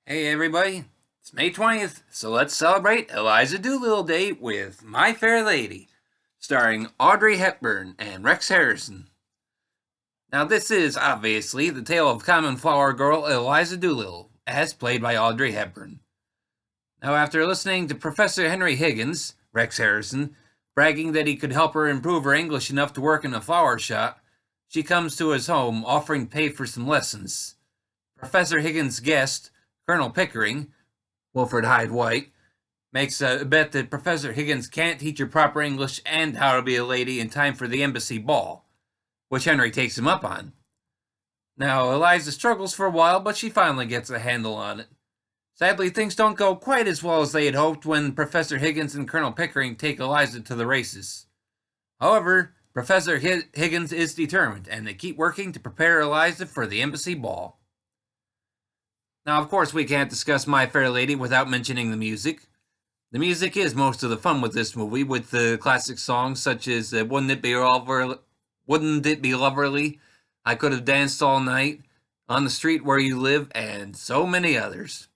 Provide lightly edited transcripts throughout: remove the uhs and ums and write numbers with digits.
Hey everybody, it's May 20th, so let's celebrate Eliza Doolittle Day with My Fair Lady, starring Audrey Hepburn and Rex Harrison. Now, this is obviously the tale of common flower girl Eliza Doolittle, as played by Audrey Hepburn. Now, after listening to Professor Henry Higgins, Rex Harrison, bragging that he could help her improve her English enough to work in a flower shop, she comes to his home offering to pay for some lessons. Professor Higgins' guest, Colonel Pickering, Wilfred Hyde White, makes a bet that Professor Higgins can't teach her proper English and how to be a lady in time for the embassy ball, which Henry takes him up on. Now, Eliza struggles for a while, but she finally gets a handle on it. Sadly, things don't go quite as well as they had hoped when Professor Higgins and Colonel Pickering take Eliza to the races. However, Professor Higgins is determined, and they keep working to prepare Eliza for the embassy ball. Now, of course, we can't discuss My Fair Lady without mentioning the music. The music is most of the fun with this movie, with the classic songs such as Wouldn't It Be Loverly, I Could Have Danced All Night, On the Street Where You Live, and so many others.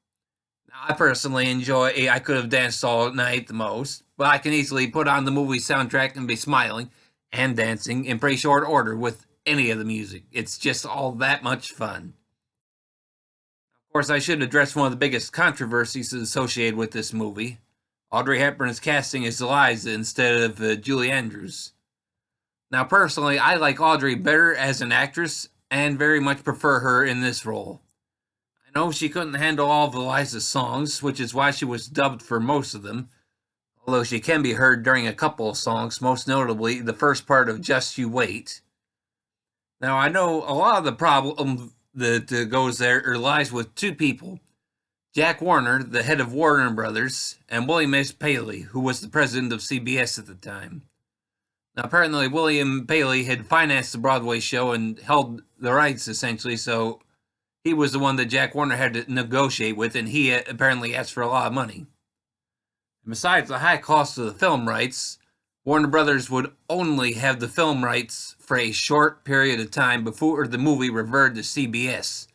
Now, I personally enjoy I Could Have Danced All Night the most, but I can easily put on the movie soundtrack and be smiling and dancing in pretty short order with any of the music. It's just all that much fun. Of course, I should address one of the biggest controversies associated with this movie. Audrey Hepburn's casting as Eliza instead of Julie Andrews. Now, personally, I like Audrey better as an actress and very much prefer her in this role. I know she couldn't handle all of Eliza's songs, which is why she was dubbed for most of them, although she can be heard during a couple of songs, most notably the first part of Just You Wait. Now, I know a lot of the problem that goes there or lies with two people: Jack Warner, the head of Warner Brothers, and William S. Paley, who was the president of CBS at the time. Now, apparently, William Paley had financed the Broadway show and held the rights, essentially, so he was the one that Jack Warner had to negotiate with, and he apparently asked for a lot of money. And besides the high cost of the film rights, Warner Brothers would only have the film rights for a short period of time before the movie reverted to CBS.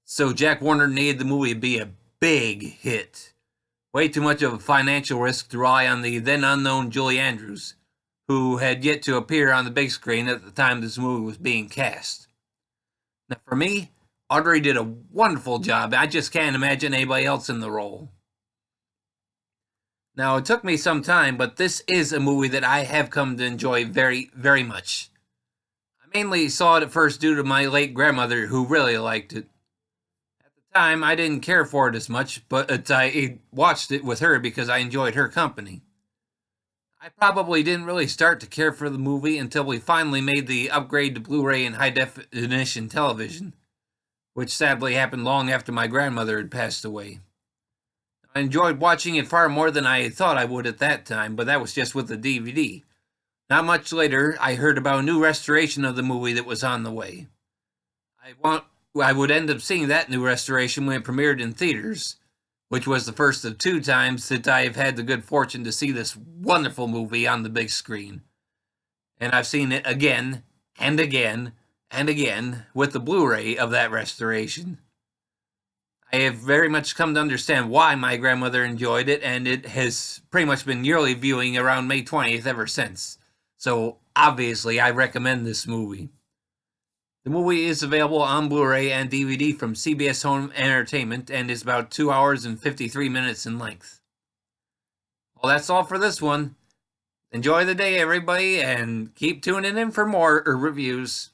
So Jack Warner needed the movie to be a big hit. Way too much of a financial risk to rely on the then unknown Julie Andrews, who had yet to appear on the big screen at the time this movie was being cast. Now, for me, Audrey did a wonderful job. I just can't imagine anybody else in the role. Now, it took me some time, but this is a movie that I have come to enjoy very, very much. I mainly saw it at first due to my late grandmother, who really liked it. At the time, I didn't care for it as much, but I watched it with her because I enjoyed her company. I probably didn't really start to care for the movie until we finally made the upgrade to Blu-ray and high-definition television, which sadly happened long after my grandmother had passed away. I enjoyed watching it far more than I thought I would at that time, but that was just with the DVD. Not much later, I heard about a new restoration of the movie that was on the way. I would end up seeing that new restoration when it premiered in theaters, which was the first of two times that I have had the good fortune to see this wonderful movie on the big screen. And I've seen it again, and again, and again with the Blu-ray of that restoration. I have very much come to understand why my grandmother enjoyed it, and it has pretty much been yearly viewing around May 20th ever since. So, obviously, I recommend this movie. The movie is available on Blu-ray and DVD from CBS Home Entertainment and is about 2 hours and 53 minutes in length. Well, that's all for this one. Enjoy the day, everybody, and keep tuning in for more reviews.